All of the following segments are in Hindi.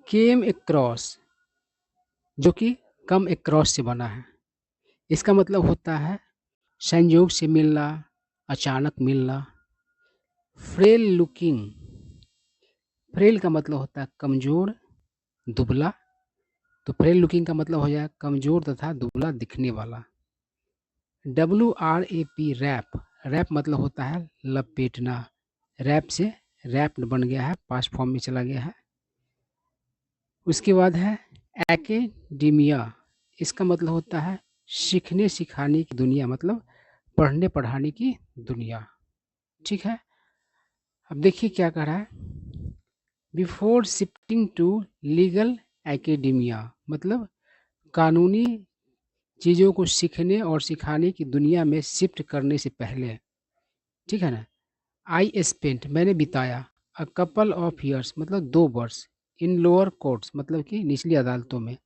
केम अक्रॉस जो कि कम अक्रॉस से बना है। इसका मतलब होता है संयोग से मिलना, अचानक मिलना। फ्रेल लुकिंग, फ्रेल का मतलब होता है कमज़ोर, दुबला। तो फ्रेल लुकिंग का मतलब हो जाएगा कमज़ोर तथा दुबला दिखने वाला। WRAP रैप, रैप मतलब होता है लपेटना। रैप से रैप्ड बन गया है, पास्ट फॉर्म में चला गया है। उसके बाद है एकेडेमिया, इसका मतलब होता है सीखने सिखाने की दुनिया, मतलब पढ़ने पढ़ाने की दुनिया। ठीक है, अब देखिए क्या कह रहा है। Before shifting to legal academia, मतलब कानूनी चीज़ों को सीखने और सिखाने की दुनिया में शिफ्ट करने से पहले, ठीक है ना। आई स्पेंट, मैंने बिताया। अ कपल ऑफ ईयर्स मतलब 2 वर्ष। इन लोअर कोर्ट्स मतलब कि निचली अदालतों में।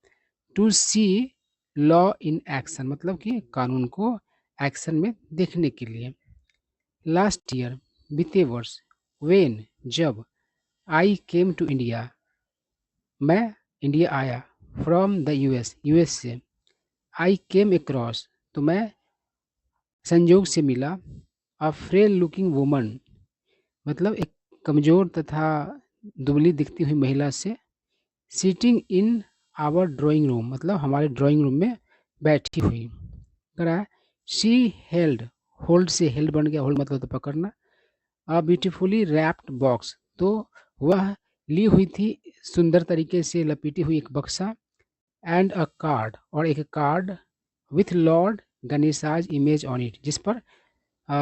To see law in action मतलब कि कानून को एक्शन में देखने के लिए। लास्ट ईयर बीते वर्ष। वेन जब। आई केम टू इंडिया, मैं इंडिया आया। फ्रॉम द यूएस, यूएस से। आई केम अक्रॉस, तो मैं संयोग से मिला। अ फ्रेल लुकिंग वुमन, मतलब एक कमज़ोर तथा दुबली दिखती हुई महिला से। Sitting in our drawing room, मतलब हमारे ड्राइंग रूम में बैठी हुई। करा शी हेल्ड, होल्ड से हेल्ड बन गया, होल्ड मतलब तो पकड़ना। अ ब्यूटीफुली रैप्ड बॉक्स, तो वह ली हुई थी सुंदर तरीके से लपेटी हुई एक बक्सा। एंड अ कार्ड, और एक card with lord Ganesha's image on it, जिस पर अ,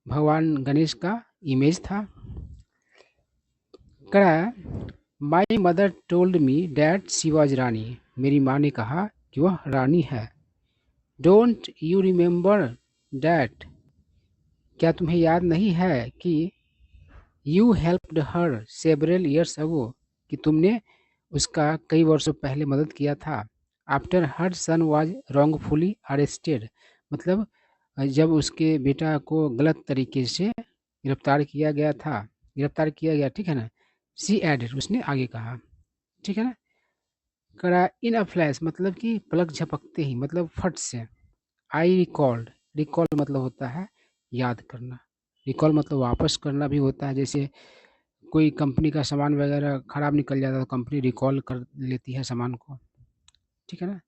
भगवान गणेश का इमेज था। करा my mother told me that she was Rani, मेरी माँ ने कहा कि वह रानी है। डोंट यू रिमेंबर डैट, क्या तुम्हें याद नहीं है कि you helped her several years ago, कि तुमने उसका कई वर्षों पहले मदद किया था। After her son was wrongfully arrested, मतलब जब उसके बेटा को गलत तरीके से गिरफ्तार किया गया, ठीक है ना। सी एडेड, उसने आगे कहा, ठीक है ना। करा इन अ फ्लैश, मतलब कि पलक झपकते ही, मतलब फट से। आई रिकॉल्ड, रिकॉल मतलब होता है याद करना। रिकॉल मतलब वापस करना भी होता है, जैसे कोई कंपनी का सामान वगैरह खराब निकल जाता है तो कंपनी रिकॉल कर लेती है सामान को, ठीक है ना।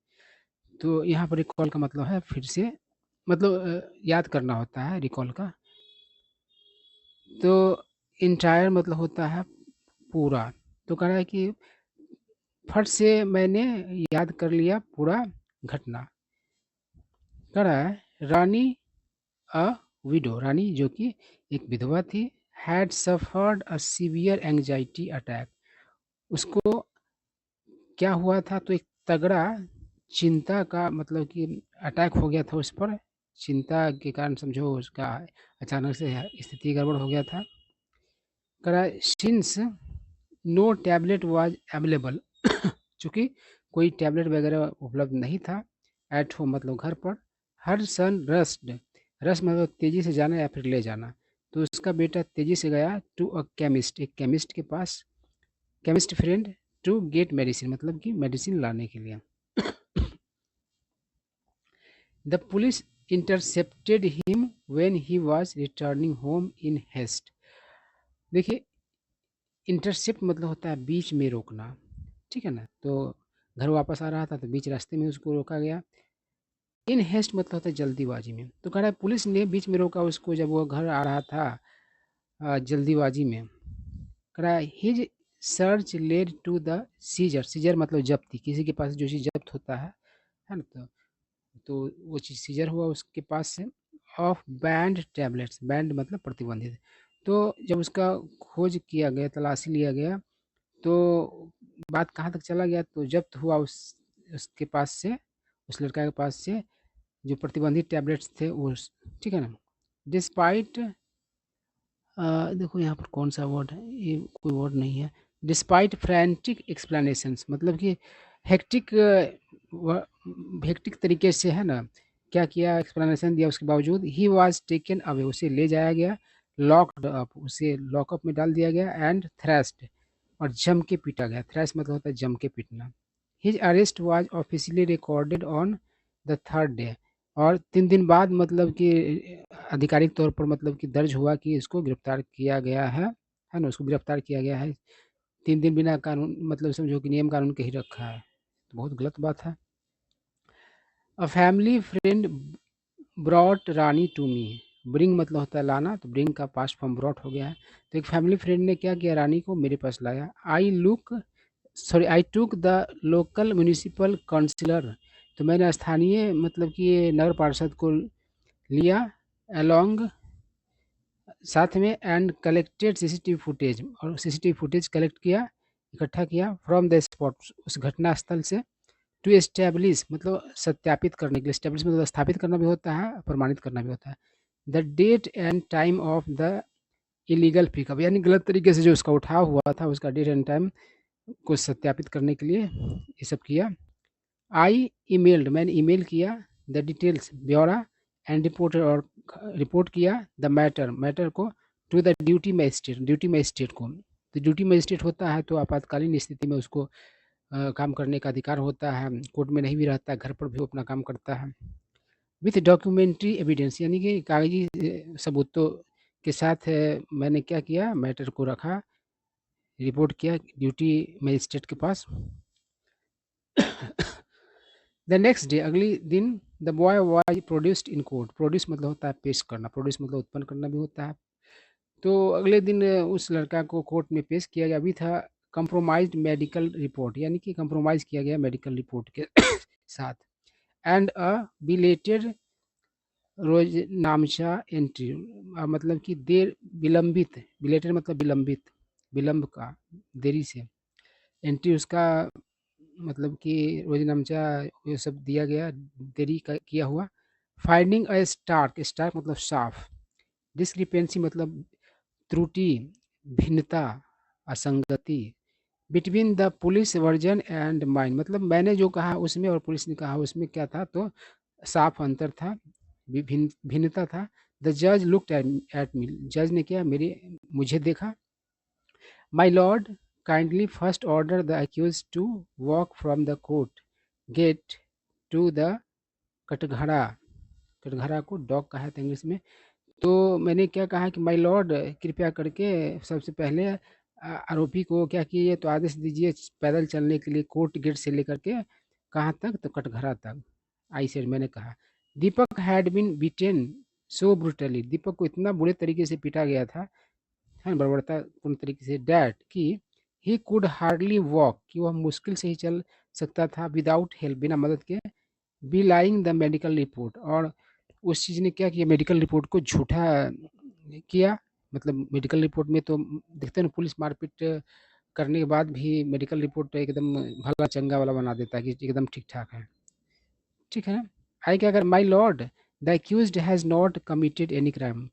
तो यहाँ पर रिकॉल का मतलब है फिर से, मतलब याद करना होता है रिकॉल का। तो इंटायर मतलब होता है पूरा। तो कह रहा है कि फट से मैंने याद कर लिया पूरा घटना। कह रहा है रानी अ विडो, रानी जो कि एक विधवा थी। Had suffered a severe anxiety attack, उसको क्या हुआ था, तो एक तगड़ा चिंता का मतलब कि अटैक हो गया था उस पर। चिंता के कारण समझो उसका अचानक से स्थिति गड़बड़ हो गया था। करा since no tablet was available, चूँकि कोई टैबलेट वगैरह उपलब्ध नहीं था। एट होम मतलब घर पर। हर सन रस्ड, रस मतलब तेज़ी से जाना या फिर ले जाना। तो उसका बेटा तेज़ी से गया टू अ केमिस्ट, एक केमिस्ट के पास, chemist friend, to get medicine मतलब कि मेडिसिन लाने के लिए। The police intercepted him when he was returning home in haste. देखिए, इंटरसेप्ट मतलब होता है बीच में रोकना, ठीक है ना। तो घर वापस आ रहा था तो बीच रास्ते में उसको रोका गया। इन हेस्ट मतलब होता है जल्दीबाजी में। तो कह रहा है पुलिस ने बीच में रोका उसको जब वो घर आ रहा था जल्दीबाजी में। कह रहा है his search led to the seizure, seizure मतलब जब्ती, किसी के पास जो चीज़ जब्त होता है ना। तो वो चीज़ सीजर हुआ उसके पास से। ऑफ बैंड टैबलेट्स, बैंड मतलब प्रतिबंधित। तो जब उसका खोज किया गया, तलाशी लिया गया, तो बात कहाँ तक चला गया, तो जब्त हुआ उसके पास से, उस लड़का के पास से जो प्रतिबंधित टैबलेट्स थे वो, ठीक है ना। डिस्पाइट, देखो यहाँ पर कौन सा वर्ड है, ये कोई वर्ड नहीं है। डिस्पाइट फ्रैंटिक एक्सप्लेनेशंस मतलब कि हेक्टिक, हेक्टिक तरीके से, है ना, क्या किया, एक्सप्लेनेशन दिया, उसके बावजूद ही वाज टेकन अवे, उसे ले जाया गया। लॉक्ड अप, उसे लॉकअप में डाल दिया गया। एंड थ्रेस्ड, और जम के पीटा गया। थ्रैश मतलब होता है जम के पीटना। His arrest was officially recorded on the third day, और 3 दिन बाद मतलब कि आधिकारिक तौर पर मतलब कि दर्ज हुआ कि इसको गिरफ्तार किया गया है ना, उसको गिरफ्तार किया गया है। 3 दिन बिना कानून मतलब समझो कि नियम कानून के ही रखा है, तो बहुत गलत बात है। A family friend brought Rani to me. Bring मतलब होता है लाना, तो ब्रिंग का पास्ट फॉर्म ब्रॉट हो गया है। तो एक फैमिली फ्रेंड ने क्या किया, रानी को मेरे पास लाया। I took the local municipal councillor, तो मैंने स्थानीय मतलब कि ये नगर पार्षद को लिया अलोंग साथ में, एंड कलेक्टेड सीसीटीवी फुटेज, और सीसीटीवी फुटेज कलेक्ट किया, इकट्ठा किया फ्रॉम द स्पॉट, उस घटना स्थल से, टू एस्टेब्लिश मतलब सत्यापित करने के लिए। एस्टेब्लिश मतलब स्थापित करना भी होता है, प्रमाणित करना भी होता है। The date and time of the illegal pickup, यानी गलत तरीके से जो उसका उठाव हुआ था उसका डेट एंड टाइम को सत्यापित करने के लिए ये सब किया। आई ईमेल्ड, मैंने ईमेल किया द डिटेल्स ब्यौरा, एंड रिपोर्टर, और रिपोर्ट किया द मैटर को टू द ड्यूटी मजिस्ट्रेट को। तो ड्यूटी मजिस्ट्रेट होता है तो आपातकालीन स्थिति में उसको काम करने का अधिकार होता है, कोर्ट में नहीं भी रहता है, घर पर भी वो अपना काम करता है। विथ डॉक्यूमेंट्री एविडेंस, यानी कि कागजी सबूतों के साथ मैंने क्या किया, मैटर को रखा, रिपोर्ट किया ड्यूटी मजिस्ट्रेट के पास। द नेक्स्ट डे, अगली दिन, the boy was produced in court. Produce मतलब होता है पेश करना, प्रोड्यूस मतलब उत्पन्न करना भी होता है। तो अगले दिन उस लड़का को कोर्ट में पेश किया गया। अभी था कंप्रोमाइज्ड मेडिकल रिपोर्ट, यानी कि कंप्रोमाइज़ किया गया मेडिकल रिपोर्ट के साथ, एंड अ बिलेटेड रोज़नामचा एंट्री, मतलब कि देर विलंबित, बिलेटेड मतलब विलंबित, विलंब का, देरी से, एंट्री उसका मतलब कि रोज़नामचा ये सब दिया गया, देरी का किया हुआ। फाइंडिंग अ स्टार्क मतलब साफ, डिस्क्रिपेंसी मतलब त्रुटि, भिन्नता, असंगति, between the police version and mine, मतलब मैंने जो कहा उसमें और पुलिस ने कहा उसमें क्या था, तो साफ अंतर था, भिन्नता था। द जज लुक्ड एट मी, जज ने क्या मुझे देखा। My lord kindly first order the accused to walk from the court gate to the कटघरा, कटघरा को डॉग कहा था इंग्लिश में। तो मैंने क्या कहा कि माय लॉर्ड कृपया करके सबसे पहले आरोपी को क्या किए, तो आदेश दीजिए पैदल चलने के लिए कोर्ट गेट से लेकर के कहाँ तक, तो कटघरा तक। आई सेड, मैंने कहा। Deepak had been beaten so brutally, Deepak को इतना बुरे तरीके से पीटा गया था, है ना, बर्बरतापूर्ण तरीके से, डैट कि ही कुड हार्डली वॉक, कि वह मुश्किल से ही चल सकता था, विदाउट हेल्प, बिना मदद के, B lying the medical report, और उस चीज़ ने क्या किया, मेडिकल रिपोर्ट को झूठा किया। मतलब मेडिकल रिपोर्ट में तो देखते हैं ना, पुलिस मारपीट करने के बाद भी मेडिकल रिपोर्ट एकदम भला चंगा वाला बना देता है कि एकदम ठीक ठाक है, ठीक है ना। आई क्या अगर my lord the accused has not committed any crime,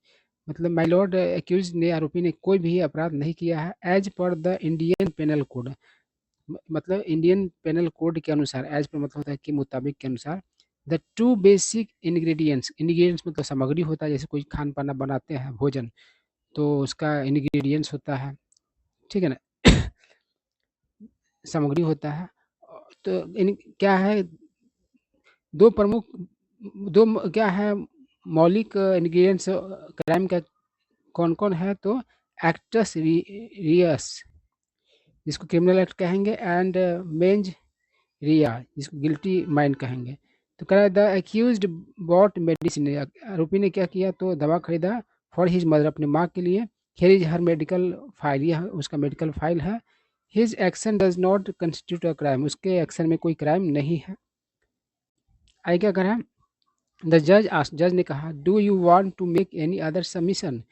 मतलब माई लॉर्ड अक्यूज ने, आरोपी ने कोई भी अपराध नहीं किया है, as per the Indian penal code, मतलब इंडियन पेनल कोड के अनुसार, एज पर मतलब होता है कि मुताबिक के अनुसार। The two basic ingredients, ingredients मतलब सामग्री होता है, जैसे कोई खान पाना बनाते हैं भोजन, तो उसका इंग्रेडिएंट्स होता है, ठीक है ना, सामग्री होता है। तो क्या है, दो प्रमुख, क्या है मौलिक इंग्रेडिएंट्स क्राइम का, कौन कौन है, तो एक्टस रियस जिसको क्रिमिनल एक्ट कहेंगे, एंड मेंज रिया जिसको गिल्टी माइंड कहेंगे। तो कह रहा है द अक्यूज्ड बॉट मेडिसिन, आरोपी ने क्या किया, तो दवा खरीदा फॉर हिज मदर, अपनी माँ के लिए। Here is her medical file, यह उसका मेडिकल फाइल है। His action does not constitute a crime, उसके एक्शन में कोई क्राइम नहीं है। आई क्या करा, द जज ने कहा, do you want to make any other submission,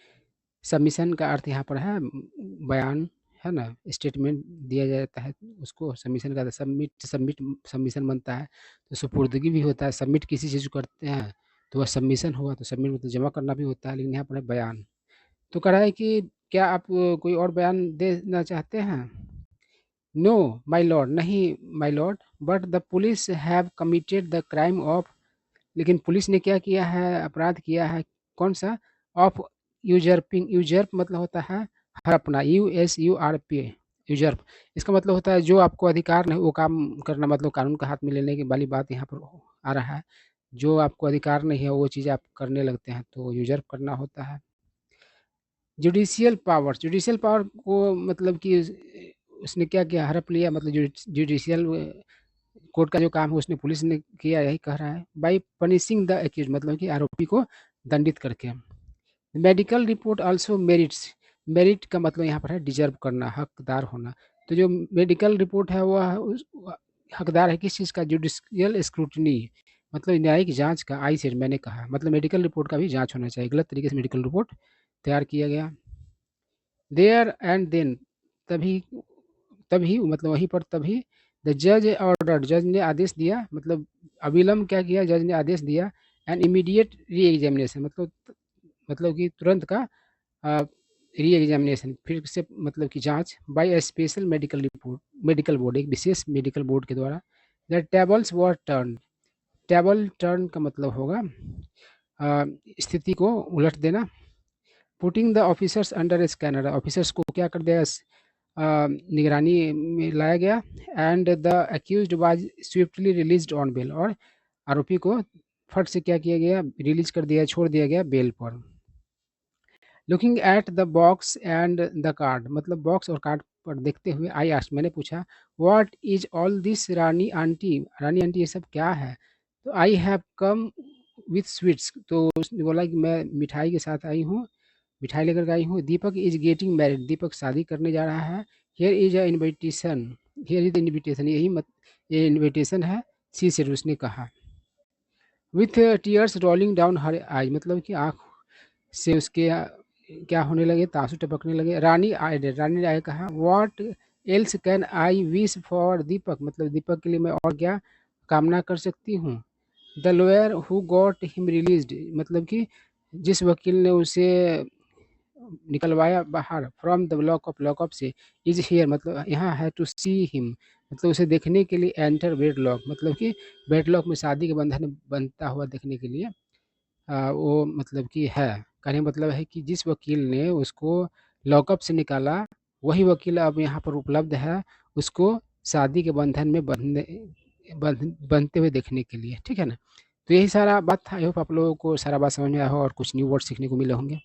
submission का अर्थ यहाँ पर है बयान, है ना, स्टेटमेंट दिया जाता है उसको, सबमिशन का सबमिशन बनता है, तो सुपुर्दगी भी होता है, सबमिट किसी चीज़ को करते हैं तो वह सबमिशन हुआ, तो सबमिट मतलब जमा करना भी होता है, लेकिन यहाँ पर है बयान। तो कह रहा है कि क्या आप कोई और बयान देना चाहते हैं। नो माय लॉर्ड, नहीं my Lord, but the police have committed the crime of, लेकिन पुलिस ने क्या किया है, अपराध किया है, कौन सा, ऑफ यूजर्पिंग, यूजर्प मतलब होता है हड़पना, USURP, यूजर्प इसका मतलब होता है जो आपको अधिकार नहीं वो काम करना, मतलब कानून का हाथ में लेने की वाली बात यहाँ पर आ रहा है। जो आपको अधिकार नहीं है वो चीज़ आप करने लगते हैं तो यूजर्प करना होता है। जुडिशियल पावर को मतलब कि उसने क्या किया, हड़प लिया, मतलब जुडिशियल कोर्ट का जो काम है उसने पुलिस ने किया, यही कह रहा है। बाई पनिशिंग द एक्यूज, मतलब कि आरोपी को दंडित करके। Medical report also merits, merit का मतलब यहाँ पर है डिजर्व करना, हकदार होना। तो जो मेडिकल रिपोर्ट है वह हकदार है किस चीज़ का, जुडिशियल स्क्रूटनी, मतलब न्यायिक जांच का। आई सेड, मैंने कहा, मतलब मेडिकल रिपोर्ट का भी जांच होना चाहिए। गलत तरीके से मेडिकल रिपोर्ट तैयार किया गया। देयर एंड देन, तभी तभी मतलब वहीं पर तभी द जज ऑर्डर, जज ने आदेश दिया, मतलब अविलंब क्या किया, जज ने आदेश दिया। एंड इमीडिएट री एग्जामिनेशन, मतलब कि तुरंत का री एग्जामिनेशन, फिर से मतलब कि जांच, by a special medical board, एक विशेष मेडिकल बोर्ड के द्वारा। The tables were turn, table turn का मतलब होगा स्थिति को उलट देना। Putting the officers under scanner, officers को क्या कर दिया, निगरानी में लाया गया। And the accused was swiftly released on bail, और आरोपी को फट से क्या किया गया, रिलीज कर दिया, छोड़ दिया गया बेल पर। Looking at the box and the card, मतलब बॉक्स और कार्ड पर देखते हुए, आई आस्क्ड, मैंने पूछा, what is all this Rani aunty, Rani aunty ये सब क्या है। तो I have come with sweets, तो उसने बोला कि मैं मिठाई के साथ आई हूँ, मिठाई लेकर के आई हूँ। दीपक इज गेटिंग मैरिड, दीपक शादी करने जा रहा है। Here is a invitation, here is the invitation, यही मत, ये इनविटेशन है, सी सेड, उसने कहा। विथ टीयर्स रोलिंग डाउन हर आई, मतलब कि आँख से उसके क्या होने लगे, तांसू टपकने लगे। रानी आई डेड, रानी ने आए कहा, what else can I wish for Deepak, मतलब दीपक के लिए मैं और क्या कामना कर सकती हूँ। The lawyer who got him released, मतलब कि जिस वकील ने उसे निकलवाया बाहर, फ्रॉम द लॉकअप से, इज हियर, मतलब यहाँ है, टू सी हिम, मतलब उसे देखने के लिए। एंटर वेडलॉक, मतलब कि वेडलॉक में शादी के बंधन बनता हुआ देखने के लिए वो मतलब कि है। कहने का मतलब है कि जिस वकील ने उसको लॉकअप से निकाला वही वकील अब यहाँ पर उपलब्ध है उसको शादी के बंधन में बनते हुए देखने के लिए, ठीक है ना। तो यही सारा बात था। आई होप आप लोगों को सारा बात समझ में आया हो और कुछ न्यू वर्ड सीखने को मिले होंगे।